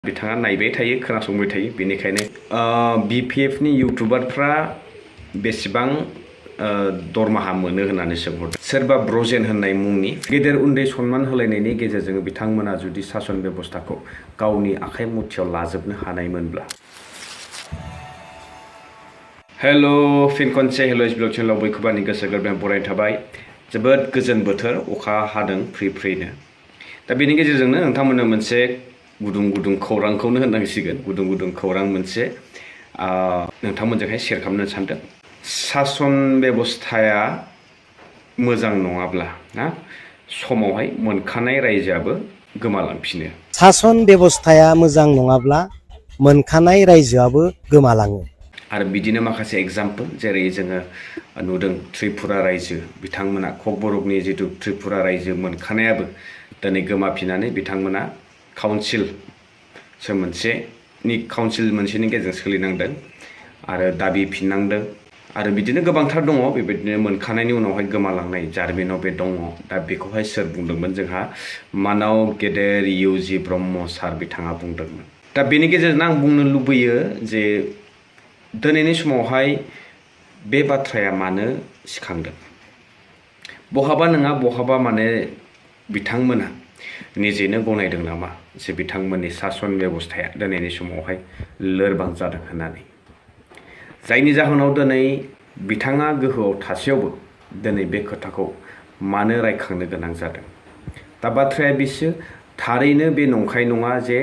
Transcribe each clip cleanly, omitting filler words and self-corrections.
बिथाङा नायबाय थायो खोनासंबाय थायो बेनिखायनो BPF नि इउटिउबारफ्रा बेसेबां दरमाहा मोनो होननानै सोंहरदों सोरबा ब्रजेन होननाय मुंनि गेदेर उन्दै सन्मान होलायनायनि गेजेरजों बिथांमोना जुदि सासन बेबस्थाखौ गावनि आखाइ मुथियाव लाजोबनो हानायमोनब्ला हेलो फिन खनसे हेलो ब्लग चेनेलाव बयखौबो आंनि गोसो गोरबोनिफ्राय बरायनाय थाबाय जोबोद गोजोन बोथोर अखा हादों फ्रि फ्रिनो दा बेनि गेजेरजोंनो नोंथांमोननो मोनसे गुदुं खौरांखौनो होननांसिगोन गुदुं खौरां मोनसे नोंथांमोनजोंहाय शेयार खालामनो सानदों सासन बेबस्थाया मोजां नङाब्ला ना समावहाय मोनखानाय रायजोआबो गोमालांफिनो सासन बेबस्थाया मोजां नङाब्ला मोनखानाय रायजोआबो गोमालाङो आरो बिदिनो माखासे एग्जाम्पल जेरै जोङो नुदों त्रिपुरा रायजो बिथांमोना ककबरकनि जितु त्रिपुरा रायजो मोनखानायाबो दिनै गोमाफिननानै बिथांमोना काउन्सिल मोनसेनि गेजेरजों सोलिनांदों आरो दाबि फिननांदों आरो बिदिनो गोबांथार दङ बेबायदिनो मोनखानायनि उनावहाय गोमालांनाय जारिमिनाव बे दङ दा बेखौहाय सोर बुंदोंमोन जोंहा मानाव गेदेर इउजि ब्रह्म सार बिथाङा बुंदोंमोन दा बेनि गेजेरजों आं बुंनो लुबैयो जे दिनैनि समावहाय बे बाथ्राया मानो सिखांदों बहाबा नङा बहाबा माने बिथांमोना निजेनो गनायदों नामा जे बिथांमोननि सासन बेबस्थाया दिनैनि समावहाय लोरबां जादों होननानै जायनि जाहोनाव दिनै बिथाङा गोहोआव थासेयावबो दिनै बे खोथाखौ मानो रायखांनो गोनां जादों दा बाथ्राया बिसो थारैनो बे नंखाय नङा जे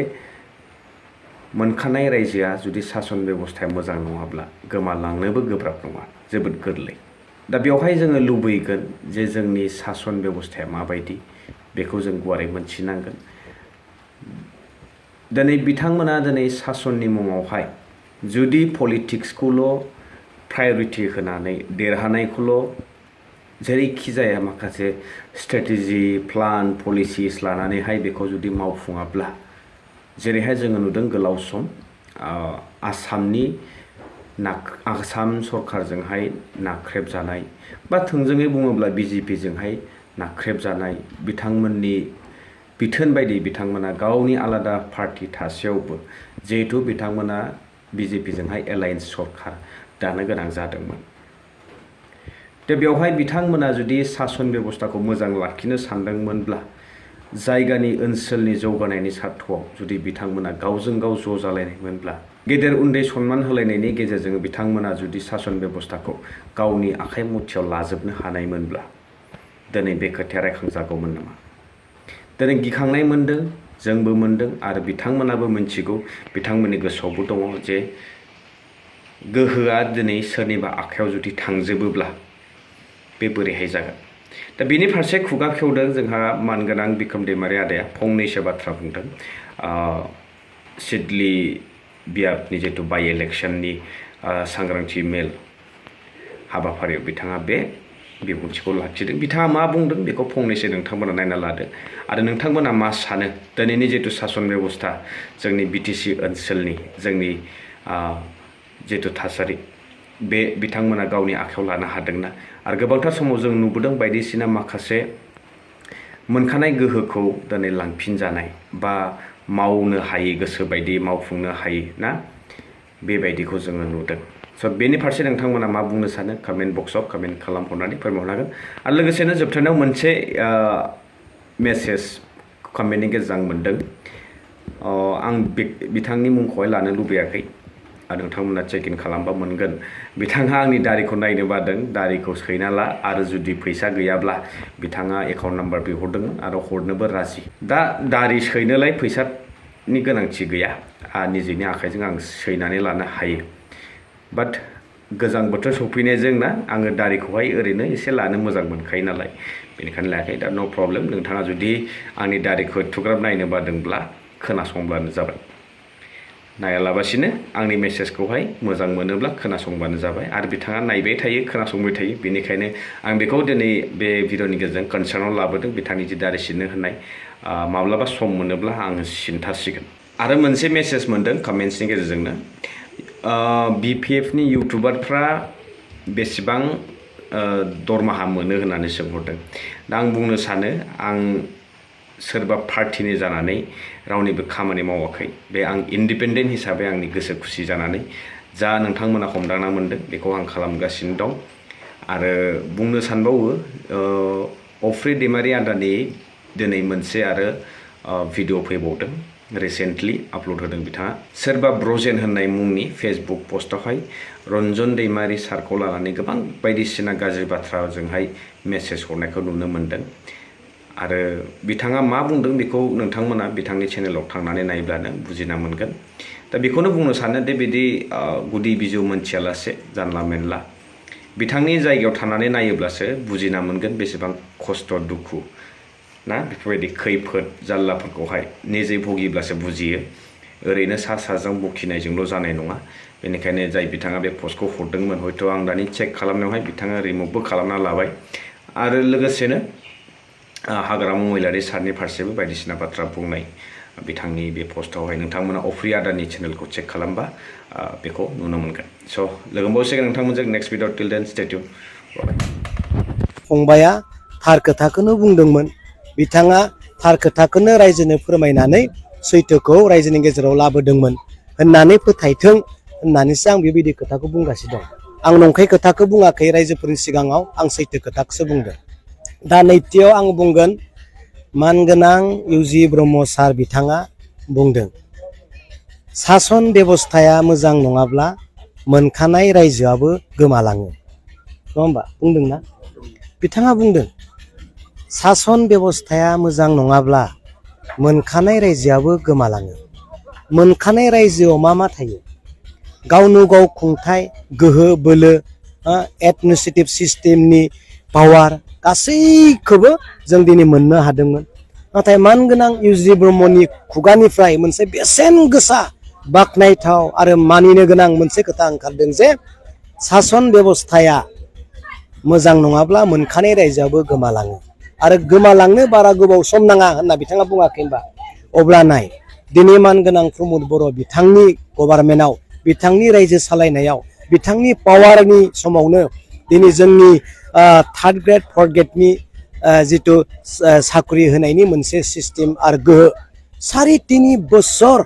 मोनखानाय रायजोआ जुदि सासन बेबस्थाया मोजां नङाब्ला गोमालांनोबो गोब्राब नङा जोबोद गोरलै दा बेवहाय जोङो लुबैगोन जे जोंनि सासन बेबस्थाया माबायदि बेखौ जों गुवारै मोनथिनांगोन दिनै बिथांमोना दिनै सासननि मुङावहाय जुदि पलिटिक्सखौल' प्रायरिटि होनानै देरहानायखौल' जेरैखि जाया माखासे स्ट्रेटेजि प्लान पलिसिस लानानैहाय बेखौ जुदि मावफुङाब्ला जेरैहाय जोङो नुदों गोलाव सम आसाम सरकारजोंहाय नाख्रेबजानाय बा थोंजोङै बुङोब्ला BJPजोंहाय नाख्रेबजानाय बिथांमोननि बिथोन बायदि बिथांमोना गावनि आलादा पार्टी थासेयावबो जिहेतु बिथांमोना BJPजोंहाय एलायन्स सरकार दानो गोनां जादोंमोन दा बेवहाय बिथांमोना जुदि सासन बेबस्थाखौ मोजां लाखिनो सानदोंमोनब्ला जायगानि ओनसोलनि जौगानायनि सार्थ'आव जुदि बिथांमोना गावजों गाव ज' जालायनायमोनब्ला गेदेर उन्दै सन्मान होलायनायनि गेजेरजों बिथांमोना जुदि सासन बेबस्थाखौ गावनि आखाइ मुथियाव लाजोबनो हानायमोनब्ला दिनै बे खोथाया रायखांजागौमोन नामा दिनै गिखांनाय मोनदों जोंबो मोनदों आरो बिथांमोनाबो मिन्थिगौ बिथांमोननि गोसोआवबो दङ जे गोहोआ दिनै सोरनिबा आखायाव जुदि थांजोबोब्ला बे बोरैहाय जागोन दा बेनि फारसे खुगा खेवदों जोंहा मानगोनां बिक्रम दैमारि आदाया फंनैसो बाथ्रा बुंदों सिडली बियाबनि जितु बाइ इलेक्शननि सांग्रांथि मेल हाबाफारियाव बिथाङा बे बिबुंथिखौ लाखिदों बिथाङा मा बुंदों बेखौ फंनैसो नोंथांमोना नायना लादो आरो नोंथांमोना मा सानो दिनैनि जितु सासन बेबस्था जोंनि BTC ओनसोलनि जोंनि जितु थासारि बे बिथांमोना गावनि आखायाव लानो हादोंना आरो गोबांथार समाव जों नुबोदों बायदिसिना माखासे मोनखानाय गोहोखौ दिनै लांफिनजानाय बा मावनो हायै गोसो बायदि मावफुंनो हायै ना बेबायदिखौ जोङो नुदों स' बेनि फारसे नोंथांमोना मा बुंनो सानो कमेन्ट बक्सआव कमेन्ट खालामहरनानै फोरमायहरनो हागोन आरो लोगोसेनो जोबथारनायाव मोनसे मेसेज कमेन्टनि गेजेरजों मोनदों आं बिथांनि मुंखौहाय लानो लुबैयाखै आरो नोंथांमोना चेक इन खालामबा मोनगोन बिथाङा आंनि दारिखौ नायनो बादों दारिखौ सैना ला आरो जुदि फैसा गैयाब्ला बिथाङा एकाउन्ट नाम्बार बिहरदों आरो हरनोबो राजि दा दारि सैनोलाय फैसानि गोनांथि गैया निजेनि आखाइजों आं सैनानै लानो हायो बाट गोजां बोथोर सफैनायजों ना आङो दारिखौहाय ओरैनो एसे लानो मोजां मोनखायो नालाय बेनिखायनो लायाखै दा नो प्रब्लेम नोंथाङा जुदि आंनि दारिखौ एथुग्राब नायनो बादोंब्ला खोनासंब्लानो जाबाय नायालाबासिनो आंनि मेसेजखौहाय मोजां मोनोब्ला खोनासंबानो जाबाय आरो बिथाङा नायबाय थायो खोनासंबाय थायो बेनिखायनो आं बेखौ दिनै बे भिडिअनि गेजेरजों कनसार्नाव लाबोदों बिथांनि जि दारि सिननो होननाय माब्लाबा सम मोनोब्ला आङो सिनथारसिगोन आरो मोनसे मेसेज मोनदों कमेन्ट्सनि गेजेरजोंनो BPF नि इउटिउबारफ्रा बेसेबां दरमाहा मोनो होननानै सोंहरदों दा आं बुंनो सानो आं सोरबा पार्टिनि जानानै रावनिबो खामानि मावाखै बे आं इन्डिपेन्डेन्ट हिसाबै आंनि गोसो खुसि जानानै जा नोंथांमोना हमदांना मोनदों बेखौ आं खालामगासिनो दं आरो बुंनो सानबावो अफ्रि दैमारि आदानि दिनै मोनसे आरो भिडिअ फैबावदों रिसेन्टलि आपल'ड होदों बिथाङा सोरबा ब्रजेन होननाय मुंनि फेसबुक पस्टआवहाय रन्जन दैमारि सारखौ लानानै गोबां बायदिसिना गाज्रि बाथ्राजोंहाय मेसेज हरनायखौ नुनो मोनदों आरो बिथाङा मा बुंदों बेखौ नोंथांमोना बिथांनि चेनेलाव थांनानै नायब्लानो बुजिना मोनगोन दा बेखौनो बुंनो सानो दे बिदि गुदि बिजौ मोनथियालासे जानला मेनला बिथांनि जायगायाव थानानै नायोब्लासो बुजिना मोनगोन बेसेबां खस्थ' दुखु ना बेफोरबायदि खैफोद जाल्लाफोरखौहाय निजे भुगिब्लासो बुजियो ओरैनो सा साजों बखिनायजोंल' जानाय नङा बेनिखायनो जाय बिथाङा बे पस्टखौ हरदोंमोन हयथ' आं दानि चेक खालामनायावहाय बिथाङा रिमुभबो खालामना लाबाय आरो लोगोसेनो हाग्रामा महिलारि सारनि फारसेबो बायदिसिना बाथ्रा बुंनाय बिथांनि बे पस्टआवहाय नोंथांमोना अफ्रि आदानि चेनेलखौ चेक खालामबा बेखौ नुनो मोनगोन स' लोगो मोनबावसिगोन नोंथांमोनजों नेक्स्ट भिडिअ टिल देन स्टे टिउन फंबाया थार खोथाखौनो बुंदोंमोन बिथाङा थार खोथाखौनो रायजोनो फोरमायनानै सैथोखौ रायजोनि गेजेराव लाबोदोंमोन होननानै फोथायथों होननानैसो आं बेबायदि खोथाखौ बुंगासिनो दं आं नंखाय खोथाखौ बुङाखै रायजोफोरनि सिगाङाव आं सैथो खोथाखौसो बुंदों दा नैथियाव आं बुंगोन मानगोनां इउजि ब्रह्म सार बिथाङा बुंदों सासन बेबस्थाया मोजां नङाब्ला मोनखानाय रायजोआबो गोमालाङो नङा होमबा बुंदोंना बिथाङा बुंदों सासन बेबस्थाया मोजां नङाब्ला मोनखानाय रायजोआबो गोमालाङो मोनखानाय रायजोआव मा थायो गावनो गाव खुंथाय गोहो बोलो एडमिनिस्ट्रेटिभ सिस्टेमनि पावार गासैखौबो जों दिनै मोननो हादोंमोन नाथाय मानगोनां इउजि ब्रह्मनि खुगानिफ्राय मोनसे बेसेन गोसा बाख्नायथाव आरो मानिनो गोनां मोनसे खोथा ओंखारदों जे सासन बेबस्थाया मोजां नङाब्ला मोनखानाय रायजोआबो गोमालाङो आरो गोमालांनो बारा गोबाव सम नाङा होनना बिथाङा बुङाखै होनबा अब्ला नाय दिनै मानगोनां प्रमद बर' बिथांनि गभार्नमेन्टआव बिथांनि रायजो सालायनायाव बिथांनि पावारनि समावनो दिनै जोंनि थार्ड ग्रेड फर्थ ग्रेडनि जिथु साख्रि होनायनि मोनसे सिस्टेम आरो गोहो 3.5 बोसोर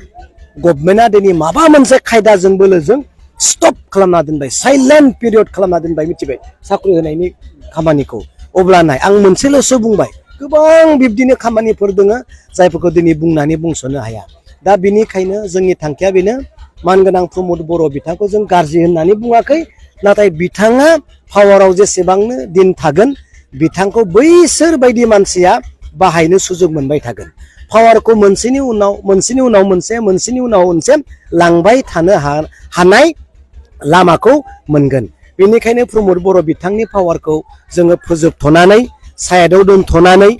गभर्नमेन्टआ दिनै माबा मोनसे खायदाजों बोलोजों स्टप खालामना दोनबाय साइलेन्ट पिरियड खालामना दोनबाय मिथिबाय साख्रि होनायनि खामानिखौ अब्ला नाय आं मोनसेल'सो बुंबाय गोबां बिब्दिनो खामानिफोर दङ जायफोरखौ दिनै बुंनानै बुंस'नो हाया दा बेनिखायनो जोंनि थांखिया बेनो मानगोनां प्रमद बर' बिथांखौ जों गाज्रि होननानै बुङाखै नाथाय बिथाङा पावाराव जेसेबांनो दिन थागोन बिथांखौ बैसोर बायदि मानसिया बाहायनो सुजुग मोनबाय थागोन पावारखौ मोनसेनि उनाव मोनसे लांबाय थानो हानाय लामाखौ मोनगोन बेनिखायनो प्रमद बर' बिथांनि पावारखौ जोङो फोजोबथ'नानै साइडआव दोनथ'नानै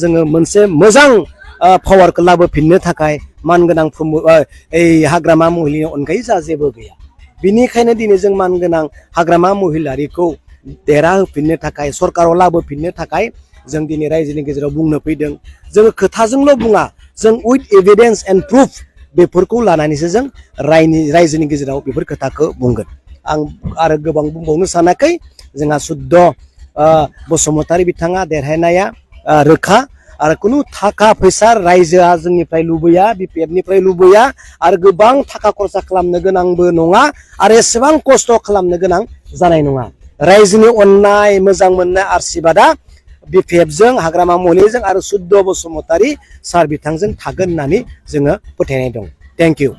जोङो मोनसे मोजां पावारखौ लाबोफिननो थाखाय मानगोनां हाग्रामा महिलानि अनगायै जा जेबो गैया बिनिखायनो दिनै जों मानगोनां हाग्रामा महिलारिखौ देरहा होफिननो थाखाय सरकाराव लाबोफिननो थाखाय जों दिनै रायजोनि गेजेराव बुंनो फैदों जोङो खोथाजोंल' बुङा जों उइथ एभिडेन्स एन्ड प्रुफ बेफोरखौ लानानैसो जों रायजोनि गेजेराव बेफोर खोथाखौ बुंगोन आं आरो गोबां बुंबावनो सानाखै जोंहा सुद्ध बसुमतारी बिथाङा देरहानाया रोखा आरो खुनु थाखा फैसा रायजोआ जोंनिफ्राय लुबैया बिपिएफनिफ्राय लुबैया आरो गोबां थाखा खरसा खालामनो गोनांबो नङा आरो एसेबां खस्थ' खालामनो गोनां जानाय नङा रायजोनि अननाय मोजां मोननाय आशीर्बादा बिपिएफजों हाग्रामा महिलारिजों आरो सुद्ध बसुमतारी सार बिथांजों थागोन होननानै जोङो फोथायनाय दं थेंक इउ